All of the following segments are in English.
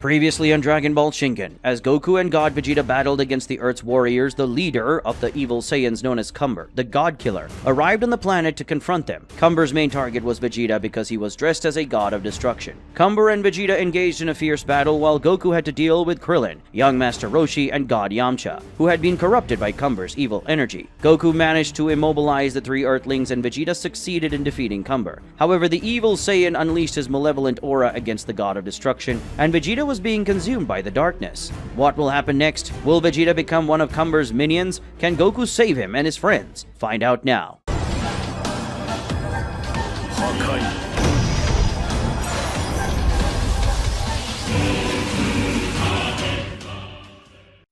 Previously on Dragon Ball Shinken, as Goku and God Vegeta battled against the Earth's warriors, the leader of the evil Saiyans known as Cumber, the God Killer, arrived on the planet to confront them. Cumber's main target was Vegeta because he was dressed as a god of destruction. Cumber and Vegeta engaged in a fierce battle while Goku had to deal with Krillin, young Master Roshi, and God Yamcha, who had been corrupted by Cumber's evil energy. Goku managed to immobilize the three Earthlings and Vegeta succeeded in defeating Cumber. However, the evil Saiyan unleashed his malevolent aura against the god of destruction, and Vegeta was being consumed by the darkness. What will happen next? Will Vegeta become one of Cumber's minions? Can Goku save him and his friends? Find out now. Hakai.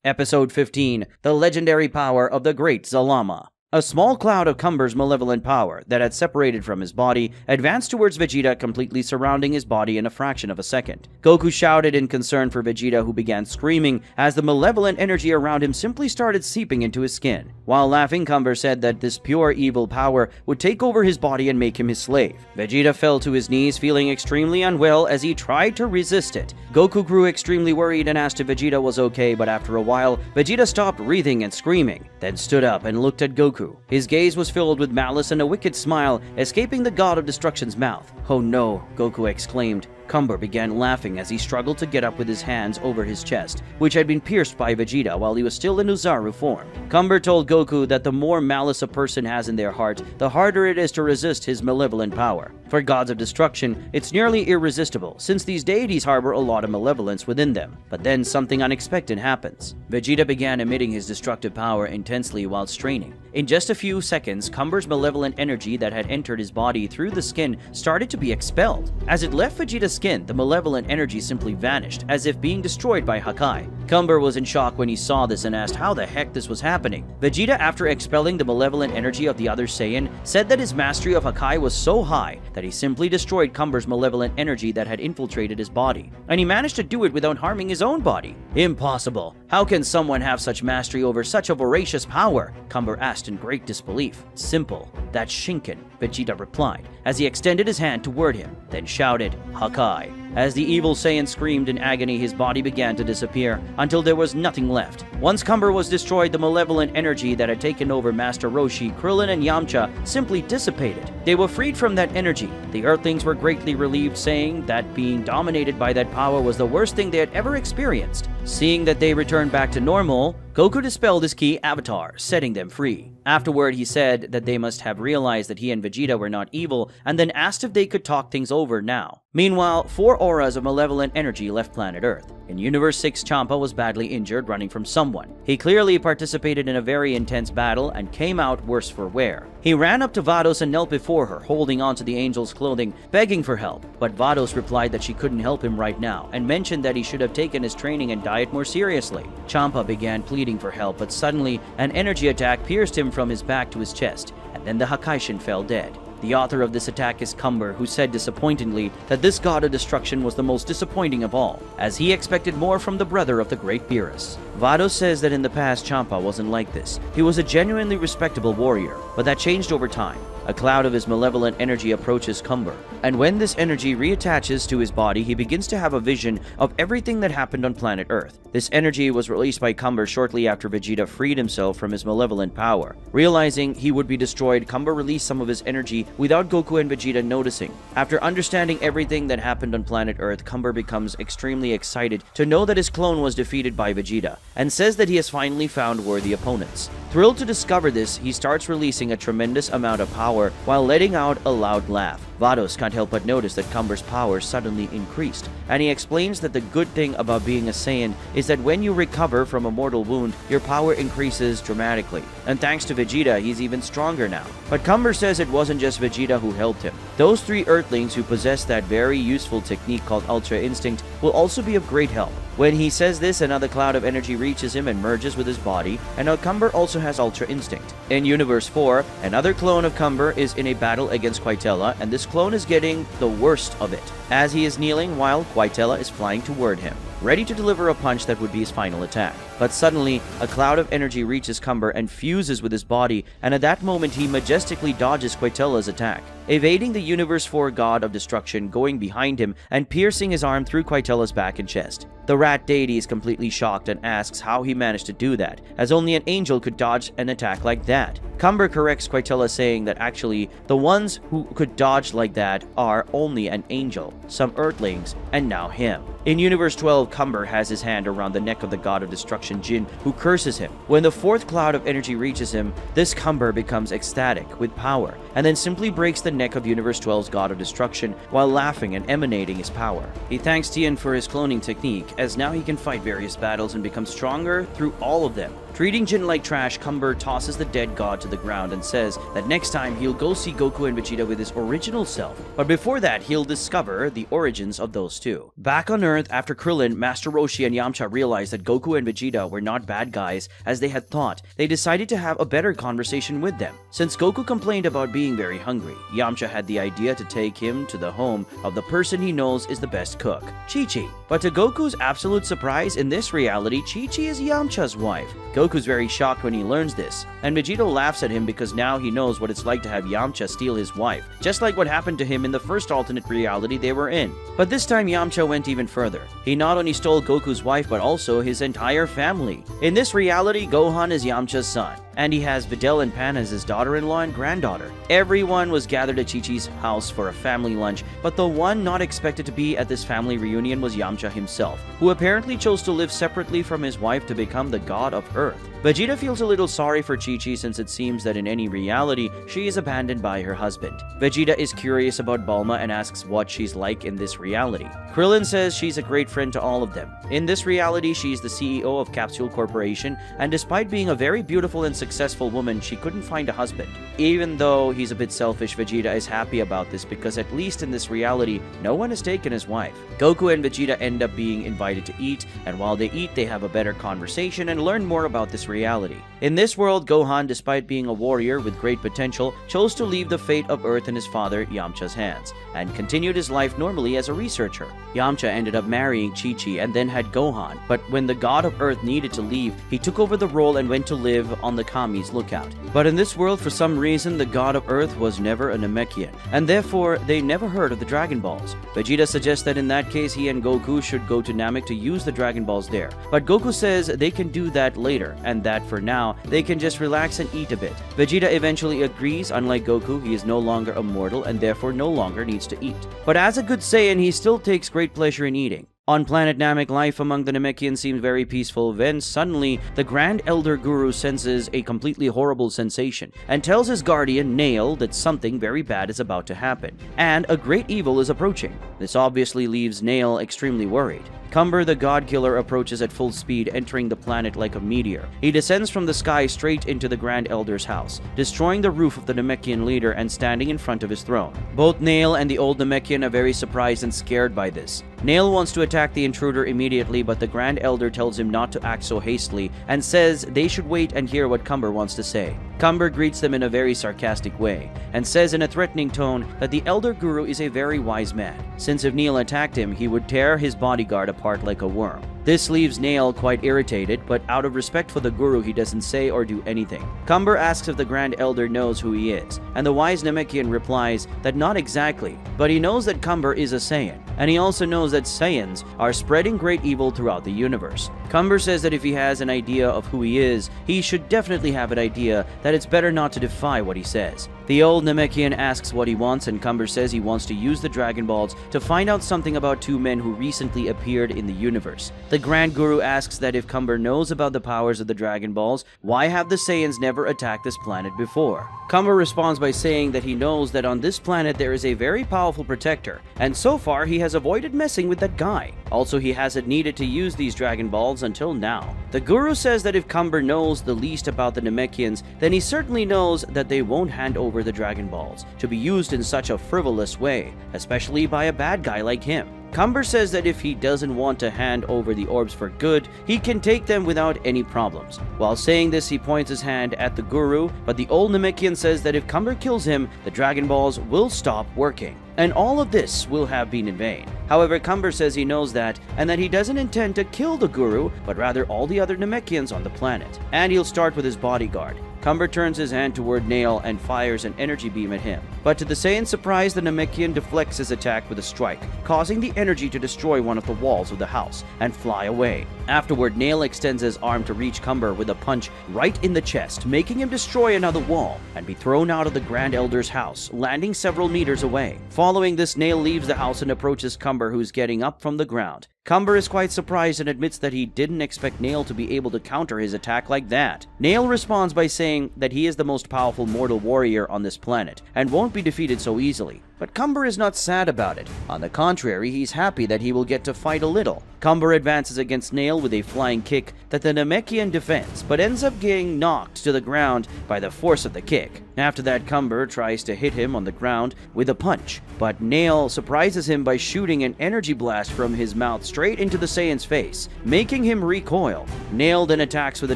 Episode 15, The Legendary Power of the Great Zalama. A small cloud of Cumber's malevolent power that had separated from his body advanced towards Vegeta, completely surrounding his body in a fraction of a second. Goku shouted in concern for Vegeta, who began screaming as the malevolent energy around him simply started seeping into his skin. While laughing, Cumber said that this pure evil power would take over his body and make him his slave. Vegeta fell to his knees, feeling extremely unwell as he tried to resist it. Goku grew extremely worried and asked if Vegeta was okay, but after a while, Vegeta stopped breathing and screaming, then stood up and looked at Goku. His gaze was filled with malice and a wicked smile escaping the god of destruction's mouth. "Oh no," Goku exclaimed. Cumber began laughing as he struggled to get up with his hands over his chest, which had been pierced by Vegeta while he was still in Uzaru form. Cumber told Goku that the more malice a person has in their heart, the harder it is to resist his malevolent power. For gods of destruction, it's nearly irresistible, since these deities harbor a lot of malevolence within them. But then something unexpected happens. Vegeta began emitting his destructive power intensely while straining. In just a few seconds, Cumber's malevolent energy that had entered his body through the skin started to be expelled. As it left Vegeta's skin, the malevolent energy simply vanished, as if being destroyed by Hakai. Cumber was in shock when he saw this and asked how the heck this was happening. Vegeta, after expelling the malevolent energy of the other Saiyan, said that his mastery of Hakai was so high that he simply destroyed Cumber's malevolent energy that had infiltrated his body. And he managed to do it without harming his own body. Impossible. How can someone have such mastery over such a voracious power? Cumber asked in great disbelief. Simple. That's Shinken, Vegeta replied, as he extended his hand toward him, then shouted, Hakai. As the evil Saiyan screamed in agony, his body began to disappear until there was nothing left. Once Cumber was destroyed, the malevolent energy that had taken over Master Roshi, Krillin, and Yamcha simply dissipated. They were freed from that energy. The Earthlings were greatly relieved, saying that being dominated by that power was the worst thing they had ever experienced. Seeing that they returned back to normal, Goku dispelled his key avatar, setting them free. Afterward, he said that they must have realized that he and Vegeta were not evil, and then asked if they could talk things over now. Meanwhile, 4 auras of malevolent energy left planet Earth. In Universe 6, Champa was badly injured running from someone. He clearly participated in a very intense battle and came out worse for wear. He ran up to Vados and knelt before her, holding onto the angel's clothing, begging for help. But Vados replied that she couldn't help him right now, and mentioned that he should have taken his training and diet more seriously. Champa began pleading for help, but suddenly an energy attack pierced him from his back to his chest, and then the Hakaishin fell dead. The author of this attack is Cumber, who said disappointingly that this god of destruction was the most disappointing of all, as he expected more from the brother of the great Beerus. Vados says that in the past Champa wasn't like this. He was a genuinely respectable warrior, but that changed over time. A cloud of his malevolent energy approaches Cumber, and when this energy reattaches to his body, he begins to have a vision of everything that happened on planet Earth. This energy was released by Cumber shortly after Vegeta freed himself from his malevolent power. Realizing he would be destroyed, Cumber released some of his energy without Goku and Vegeta noticing. After understanding everything that happened on planet Earth, Cumber becomes extremely excited to know that his clone was defeated by Vegeta, and says that he has finally found worthy opponents. Thrilled to discover this, he starts releasing a tremendous amount of power while letting out a loud laugh. Vados can't help but notice that Cumber's power suddenly increased, and he explains that the good thing about being a Saiyan is that when you recover from a mortal wound, your power increases dramatically. And thanks to Vegeta, he's even stronger now. But Cumber says it wasn't just Vegeta who helped him. Those 3 Earthlings who possess that very useful technique called Ultra Instinct will also be of great help. When he says this, another cloud of energy reaches him and merges with his body, and now Cumber also has Ultra Instinct. In Universe 4, another clone of Cumber is in a battle against Quitella, and this clone is getting the worst of it, as he is kneeling while Quitella is flying toward him, ready to deliver a punch that would be his final attack. But suddenly, a cloud of energy reaches Cumber and fuses with his body, and at that moment he majestically dodges Quitella's attack, evading the Universe 4 god of destruction, going behind him and piercing his arm through Quitella's back and chest. The rat deity is completely shocked and asks how he managed to do that, as only an angel could dodge an attack like that. Cumber corrects Quitella, saying that actually, the ones who could dodge like that are only an angel, some Earthlings, and now him. In Universe 12, Cumber has his hand around the neck of the god of destruction Jin, who curses him. When the fourth cloud of energy reaches him, this Cumber becomes ecstatic with power, and then simply breaks the neck of Universe 12's god of destruction while laughing and emanating his power. He thanks Tien for his cloning technique, as now he can fight various battles and become stronger through all of them. Treating Jin like trash, Cumber tosses the dead god to the ground and says that next time he'll go see Goku and Vegeta with his original self, but before that he'll discover the origins of those two. Back on Earth, after Krillin, Master Roshi, and Yamcha realized that Goku and Vegeta were not bad guys as they had thought, they decided to have a better conversation with them. Since Goku complained about being very hungry, Yamcha had the idea to take him to the home of the person he knows is the best cook, Chi-Chi. But to Goku's absolute surprise, in this reality, Chi-Chi is Yamcha's wife. Goku's very shocked when he learns this, and Vegeta laughs at him because now he knows what it's like to have Yamcha steal his wife, just like what happened to him in the first alternate reality they were in. But this time Yamcha went even further. He not only stole Goku's wife but also his entire family. In this reality, Gohan is Yamcha's son, and he has Videl and Pan as his daughter-in-law and granddaughter. Everyone was gathered at Chi-Chi's house for a family lunch, but the one not expected to be at this family reunion was Yamcha himself, who apparently chose to live separately from his wife to become the god of Earth. Vegeta feels a little sorry for Chi-Chi since it seems that in any reality, she is abandoned by her husband. Vegeta is curious about Bulma and asks what she's like in this reality. Krillin says she's a great friend to all of them. In this reality, she's the CEO of Capsule Corporation, and despite being a very beautiful and successful woman, she couldn't find a husband. Even though he's a bit selfish, Vegeta is happy about this because at least in this reality, no one has taken his wife. Goku and Vegeta end up being invited to eat, and while they eat, they have a better conversation and learn more about this reality. In this world, Gohan, despite being a warrior with great potential, chose to leave the fate of Earth in his father Yamcha's hands, and continued his life normally as a researcher. Yamcha ended up marrying Chi-Chi and then had Gohan, but when the god of Earth needed to leave, he took over the role and went to live on the Kami's lookout. But in this world, for some reason, the god of Earth was never a Namekian, and therefore they never heard of the Dragon Balls. Vegeta suggests that in that case, he and Goku should go to Namek to use the Dragon Balls there, but Goku says they can do that later, and that for now, they can just relax and eat a bit. Vegeta eventually agrees. Unlike Goku, he is no longer immortal and therefore no longer needs to eat. But as a good Saiyan, he still takes great pleasure in eating. On planet Namek, life among the Namekians seems very peaceful when suddenly the Grand Elder Guru senses a completely horrible sensation and tells his guardian, Nail, that something very bad is about to happen, and a great evil is approaching. This obviously leaves Nail extremely worried. Cumber, the god killer, approaches at full speed, entering the planet like a meteor. He descends from the sky straight into the Grand Elder's house, destroying the roof of the Namekian leader and standing in front of his throne. Both Nail and the old Namekian are very surprised and scared by this. Nail wants to attack the intruder immediately, but the Grand Elder tells him not to act so hastily and says they should wait and hear what Cumber wants to say. Cumber greets them in a very sarcastic way and says in a threatening tone that the Elder Guru is a very wise man, since if Nail attacked him, he would tear his bodyguard apart like a worm. This leaves Nail quite irritated, but out of respect for the Guru, he doesn't say or do anything. Cumber asks if the Grand Elder knows who he is, and the wise Namekian replies that not exactly, but he knows that Cumber is a Saiyan, and he also knows that Saiyans are spreading great evil throughout the universe. Cumber says that if he has an idea of who he is, he should definitely have an idea that it's better not to defy what he says. The old Namekian asks what he wants, and Cumber says he wants to use the Dragon Balls to find out something about two men who recently appeared in the universe. The Grand Guru asks that if Cumber knows about the powers of the Dragon Balls, why have the Saiyans never attacked this planet before? Cumber responds by saying that he knows that on this planet there is a very powerful protector, and so far he has avoided messing with that guy. Also, he hasn't needed to use these Dragon Balls until now. The Guru says that if Cumber knows the least about the Namekians, then he certainly knows that they won't hand over the Dragon Balls to be used in such a frivolous way, especially by a bad guy like him. Cumber says that if he doesn't want to hand over the orbs for good, he can take them without any problems. While saying this, he points his hand at the guru, but the old Namekian says that if Cumber kills him, the Dragon Balls will stop working. And all of this will have been in vain. However, Cumber says he knows that, and that he doesn't intend to kill the guru, but rather all the other Namekians on the planet. And he'll start with his bodyguard. Cumber turns his hand toward Nail and fires an energy beam at him. But to the Saiyan's surprise, the Namekian deflects his attack with a strike, causing the energy to destroy one of the walls of the house and fly away. Afterward, Nail extends his arm to reach Cumber with a punch right in the chest, making him destroy another wall and be thrown out of the Grand Elder's house, landing several meters away. Following this, Nail leaves the house and approaches Cumber, who's getting up from the ground. Cumber is quite surprised and admits that he didn't expect Nail to be able to counter his attack like that. Nail responds by saying that he is the most powerful mortal warrior on this planet and won't be defeated so easily. But Cumber is not sad about it. On the contrary, he's happy that he will get to fight a little. Cumber advances against Nail with a flying kick that the Namekian defends, but ends up getting knocked to the ground by the force of the kick. After that, Cumber tries to hit him on the ground with a punch, but Nail surprises him by shooting an energy blast from his mouth straight into the Saiyan's face, making him recoil. Nail then attacks with a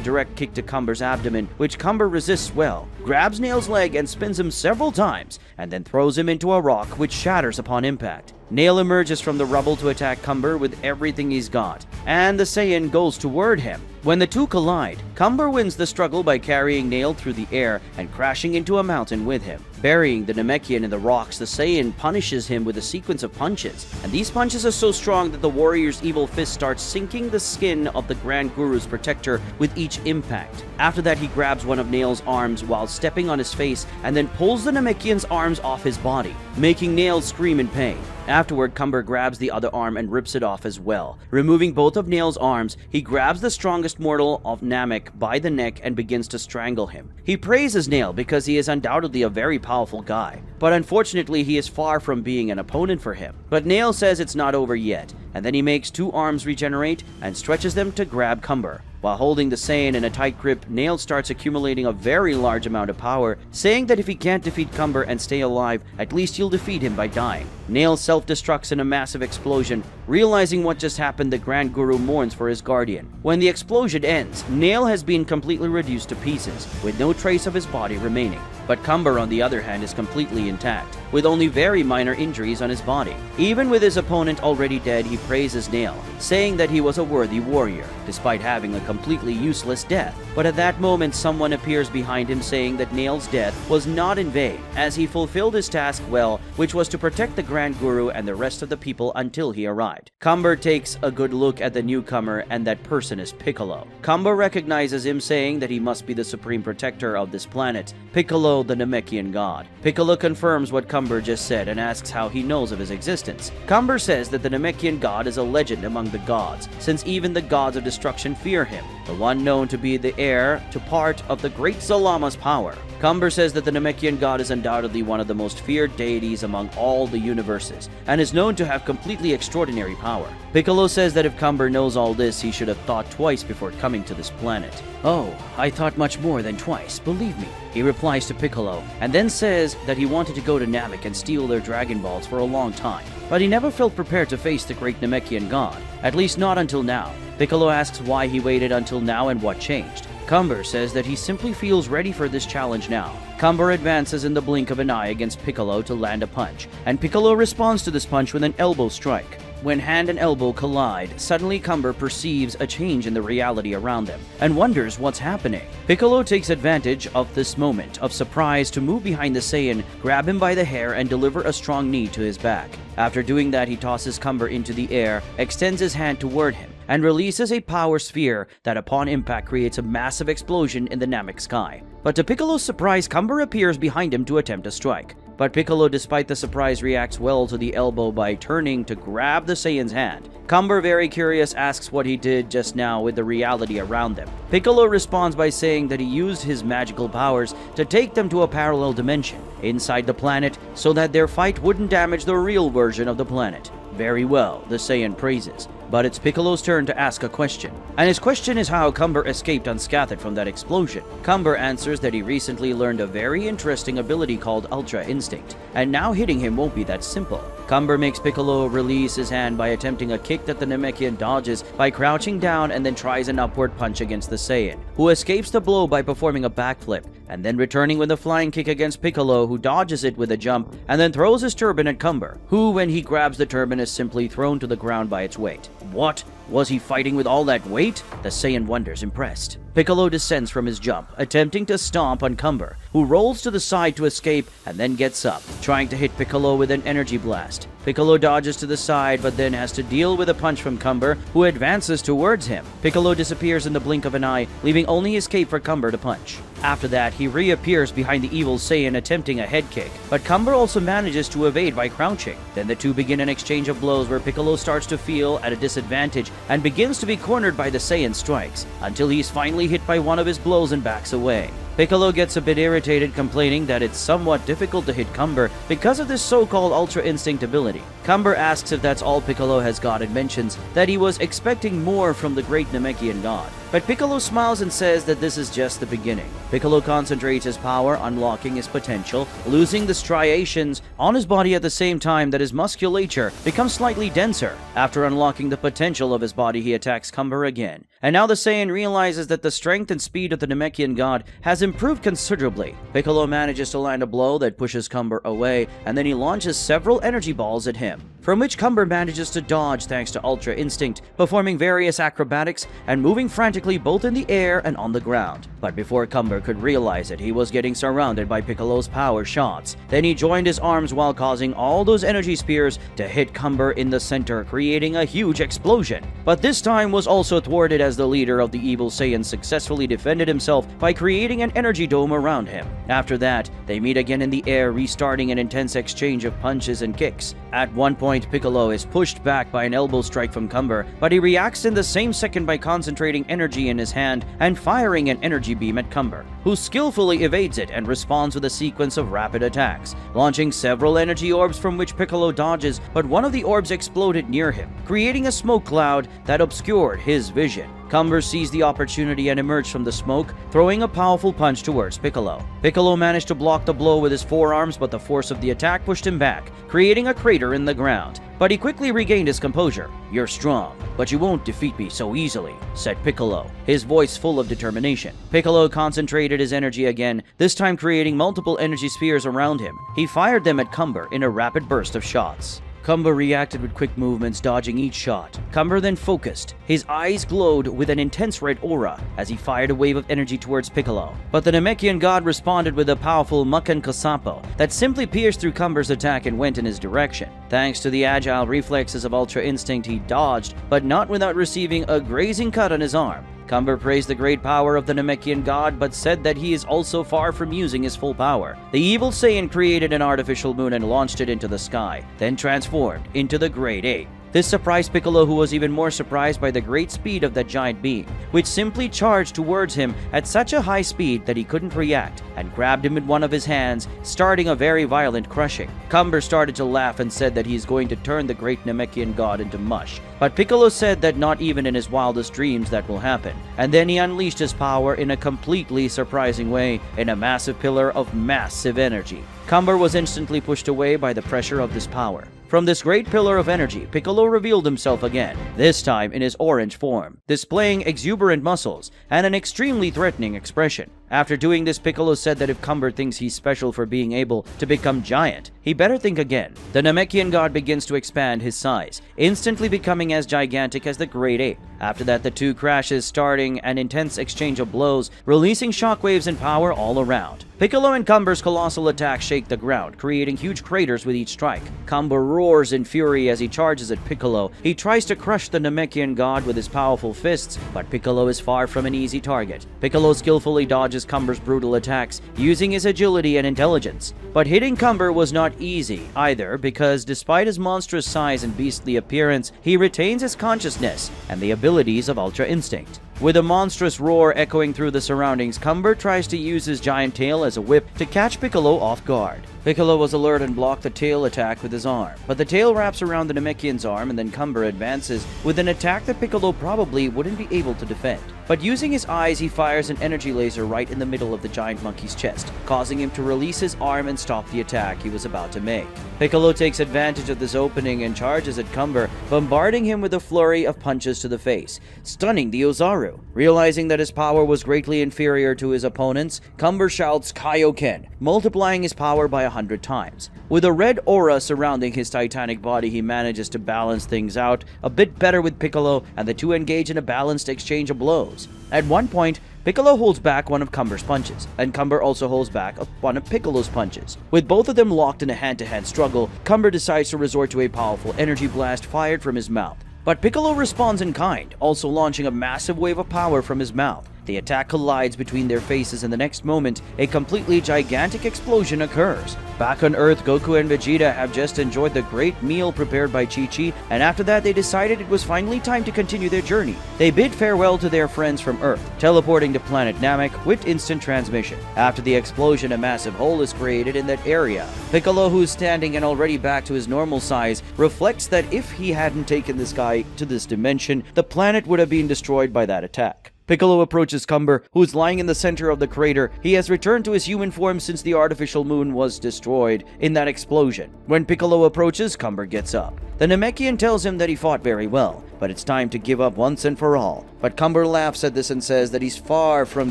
direct kick to Cumber's abdomen, which Cumber resists well, grabs Nail's leg and spins him several times, and then throws him into a rock which shatters upon impact. Nail emerges from the rubble to attack Cumber with everything he's got, and the Saiyan goes toward him. When the two collide, Cumber wins the struggle by carrying Nail through the air and crashing into a mountain with him. Burying the Namekian in the rocks, the Saiyan punishes him with a sequence of punches, and these punches are so strong that the warrior's evil fist starts sinking the skin of the Grand Guru's protector with each impact. After that, he grabs one of Nail's arms while stepping on his face and then pulls the Namekian's arms off his body, making Nail scream in pain. Afterward, Cumber grabs the other arm and rips it off as well. Removing both of Nail's arms, he grabs the strongest mortal of Namek by the neck and begins to strangle him. He praises Nail because he is undoubtedly a very powerful guy, but unfortunately he is far from being an opponent for him. But Nail says it's not over yet, and then he makes two arms regenerate and stretches them to grab Cumber. While holding the Saiyan in a tight grip, Nail starts accumulating a very large amount of power, saying that if he can't defeat Cumber and stay alive, at least he'll defeat him by dying. Nail self-destructs in a massive explosion. Realizing what just happened, the Grand Guru mourns for his guardian. When the explosion ends, Nail has been completely reduced to pieces, with no trace of his body remaining. But Cumber, on the other hand, is completely intact, with only very minor injuries on his body. Even with his opponent already dead, he praises Nail, saying that he was a worthy warrior, despite having a completely useless death. But at that moment, someone appears behind him saying that Nail's death was not in vain, as he fulfilled his task well, which was to protect the Grand Guru and the rest of the people until he arrived. Cumber takes a good look at the newcomer, and that person is Piccolo. Cumber recognizes him, saying that he must be the supreme protector of this planet, Piccolo, the Namekian god. Piccolo confirms what Cumber just said and asks how he knows of his existence. Cumber says that the Namekian god is a legend among the gods, since even the gods of destruction fear him, the one known to be the heir to part of the great Zalama's power. Cumber says that the Namekian god is undoubtedly one of the most feared deities among all the universes, and is known to have completely extraordinary power. Piccolo says that if Cumber knows all this, he should have thought twice before coming to this planet. "Oh, I thought much more than twice, believe me," he replies to Piccolo, and then says that he wanted to go to Namek and steal their Dragon Balls for a long time, but he never felt prepared to face the great Namekian god, at least not until now. Piccolo asks why he waited until now and what changed. Cumber says that he simply feels ready for this challenge now. Cumber advances in the blink of an eye against Piccolo to land a punch, and Piccolo responds to this punch with an elbow strike. When hand and elbow collide, suddenly Cumber perceives a change in the reality around them and wonders what's happening. Piccolo takes advantage of this moment of surprise to move behind the Saiyan, grab him by the hair, and deliver a strong knee to his back. After doing that, he tosses Cumber into the air, extends his hand toward him, and releases a power sphere that upon impact creates a massive explosion in the Namek sky. But to Piccolo's surprise, Cumber appears behind him to attempt a strike. But Piccolo, despite the surprise, reacts well to the elbow by turning to grab the Saiyan's hand. Cumber, very curious, asks what he did just now with the reality around them. Piccolo responds by saying that he used his magical powers to take them to a parallel dimension inside the planet so that their fight wouldn't damage the real version of the planet. Very well, the Saiyan praises. But it's Piccolo's turn to ask a question. And his question is how Cumber escaped unscathed from that explosion. Cumber answers that he recently learned a very interesting ability called Ultra Instinct, and now hitting him won't be that simple. Cumber makes Piccolo release his hand by attempting a kick that the Namekian dodges by crouching down and then tries an upward punch against the Saiyan, who escapes the blow by performing a backflip, and then returning with a flying kick against Piccolo, who dodges it with a jump and then throws his turban at Cumber, who, when he grabs the turban, is simply thrown to the ground by its weight. What? Was he fighting with all that weight? The Saiyan wonders, impressed. Piccolo descends from his jump, attempting to stomp on Cumber, who rolls to the side to escape and then gets up, trying to hit Piccolo with an energy blast. Piccolo dodges to the side but then has to deal with a punch from Cumber, who advances towards him. Piccolo disappears in the blink of an eye, leaving only his cape for Cumber to punch. After that, he reappears behind the evil Saiyan attempting a head kick, but Cumber also manages to evade by crouching. Then the two begin an exchange of blows where Piccolo starts to feel at a disadvantage and begins to be cornered by the Saiyan strikes, until he's finally hit by one of his blows and backs away. Piccolo gets a bit irritated, complaining that it's somewhat difficult to hit Cumber because of this so-called Ultra Instinct ability. Cumber asks if that's all Piccolo has got and mentions that he was expecting more from the great Namekian god. But Piccolo smiles and says that this is just the beginning. Piccolo concentrates his power, unlocking his potential, losing the striations on his body at the same time that his musculature becomes slightly denser. After unlocking the potential of his body, he attacks Cumber again. And now the Saiyan realizes that the strength and speed of the Namekian god has improved considerably. Piccolo manages to land a blow that pushes Cumber away, and then he launches several energy balls at him, from which Cumber manages to dodge thanks to Ultra Instinct, performing various acrobatics and moving frantically both in the air and on the ground. But before Cumber could realize it, he was getting surrounded by Piccolo's power shots. Then he joined his arms while causing all those energy spears to hit Cumber in the center, creating a huge explosion. But this time was also thwarted as the leader of the evil Saiyan successfully defended himself by creating an energy dome around him. After that, they meet again in the air, restarting an intense exchange of punches and kicks. At one point, Piccolo is pushed back by an elbow strike from Cumber, but he reacts in the same second by concentrating energy in his hand and firing an energy beam at Cumber, who skillfully evades it and responds with a sequence of rapid attacks, launching several energy orbs from which Piccolo dodges, but one of the orbs exploded near him, creating a smoke cloud that obscured his vision. Cumber seized the opportunity and emerged from the smoke, throwing a powerful punch towards Piccolo. Piccolo managed to block the blow with his forearms, but the force of the attack pushed him back, creating a crater in the ground. But he quickly regained his composure. "You're strong, but you won't defeat me so easily," said Piccolo, his voice full of determination. Piccolo concentrated his energy again, this time creating multiple energy spheres around him. He fired them at Cumber in a rapid burst of shots. Cumber reacted with quick movements, dodging each shot. Cumber then focused. His eyes glowed with an intense red aura as he fired a wave of energy towards Piccolo. But the Namekian god responded with a powerful Makan Kasapo that simply pierced through Cumber's attack and went in his direction. Thanks to the agile reflexes of Ultra Instinct, he dodged, but not without receiving a grazing cut on his arm. Cumber praised the great power of the Namekian god, but said that he is also far from using his full power. The evil Saiyan created an artificial moon and launched it into the sky, then transformed into the Great Ape. This surprised Piccolo, who was even more surprised by the great speed of that giant being, which simply charged towards him at such a high speed that he couldn't react, and grabbed him in one of his hands, starting a very violent crushing. Cumber started to laugh and said that he is going to turn the great Namekian god into mush. But Piccolo said that not even in his wildest dreams that will happen. And then he unleashed his power in a completely surprising way, in a massive pillar of massive energy. Cumber was instantly pushed away by the pressure of this power. From this great pillar of energy, Piccolo revealed himself again, this time in his orange form, displaying exuberant muscles and an extremely threatening expression. After doing this, Piccolo said that if Cumber thinks he's special for being able to become giant, he better think again. The Namekian god begins to expand his size, instantly becoming as gigantic as the Great Ape. After that, the two crashes, starting an intense exchange of blows, releasing shockwaves and power all around. Piccolo and Cumber's colossal attacks shake the ground, creating huge craters with each strike. Cumber roars in fury as he charges at Piccolo. He tries to crush the Namekian god with his powerful fists, but Piccolo is far from an easy target. Piccolo skillfully dodges Cumber's brutal attacks, using his agility and intelligence. But hitting Cumber was not easy either, because despite his monstrous size and beastly appearance, he retains his consciousness and the abilities of Ultra Instinct. With a monstrous roar echoing through the surroundings, Cumber tries to use his giant tail as a whip to catch Piccolo off guard. Piccolo was alert and blocked the tail attack with his arm, but the tail wraps around the Namekian's arm and then Cumber advances with an attack that Piccolo probably wouldn't be able to defend. But using his eyes, he fires an energy laser right in the middle of the giant monkey's chest, causing him to release his arm and stop the attack he was about to make. Piccolo takes advantage of this opening and charges at Cumber, bombarding him with a flurry of punches to the face, stunning the Ozaru. Realizing that his power was greatly inferior to his opponent's, Cumber shouts Kaioken, multiplying his power by 100 times. With a red aura surrounding his titanic body, he manages to balance things out a bit better with Piccolo, and the two engage in a balanced exchange of blows. At one point, Piccolo holds back one of Cumber's punches, and Cumber also holds back one of Piccolo's punches. With both of them locked in a hand-to-hand struggle, Cumber decides to resort to a powerful energy blast fired from his mouth. But Piccolo responds in kind, also launching a massive wave of power from his mouth. The attack collides between their faces, and the next moment, a completely gigantic explosion occurs. Back on Earth, Goku and Vegeta have just enjoyed the great meal prepared by Chi-Chi, and after that they decided it was finally time to continue their journey. They bid farewell to their friends from Earth, teleporting to planet Namek with instant transmission. After the explosion, a massive hole is created in that area. Piccolo, who's standing and already back to his normal size, reflects that if he hadn't taken this guy to this dimension, the planet would have been destroyed by that attack. Piccolo approaches Cumber, who is lying in the center of the crater. He has returned to his human form since the artificial moon was destroyed in that explosion. When Piccolo approaches, Cumber gets up. The Namekian tells him that he fought very well, but it's time to give up once and for all. But Cumber laughs at this and says that he's far from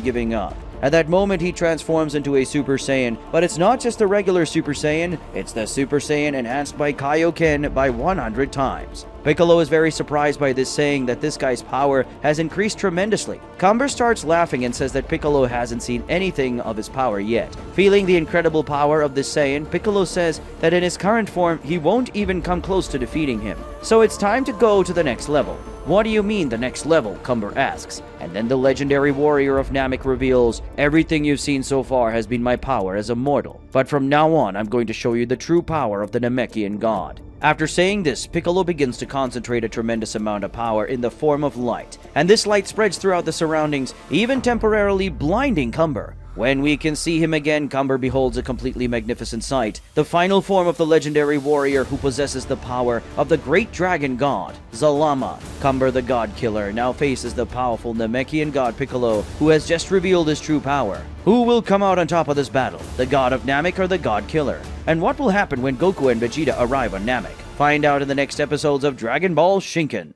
giving up. At that moment, he transforms into a Super Saiyan, but it's not just the regular Super Saiyan, it's the Super Saiyan enhanced by Kaioken by 100 times. Piccolo is very surprised by this, saying that this guy's power has increased tremendously. Cumber starts laughing and says that Piccolo hasn't seen anything of his power yet. Feeling the incredible power of this Saiyan, Piccolo says that in his current form, he won't even come close to defeating him. So it's time to go to the next level. What do you mean the next level? Cumber asks. And then the legendary warrior of Namek reveals, everything you've seen so far has been my power as a mortal. But from now on, I'm going to show you the true power of the Namekian god. After saying this, Piccolo begins to concentrate a tremendous amount of power in the form of light. And this light spreads throughout the surroundings, even temporarily blinding Cumber. When we can see him again, Cumber beholds a completely magnificent sight. The final form of the legendary warrior who possesses the power of the great dragon god, Zalama. Cumber the god killer now faces the powerful Namekian god Piccolo, who has just revealed his true power. Who will come out on top of this battle? The god of Namek or the god killer? And what will happen when Goku and Vegeta arrive on Namek? Find out in the next episodes of Dragon Ball Shinken.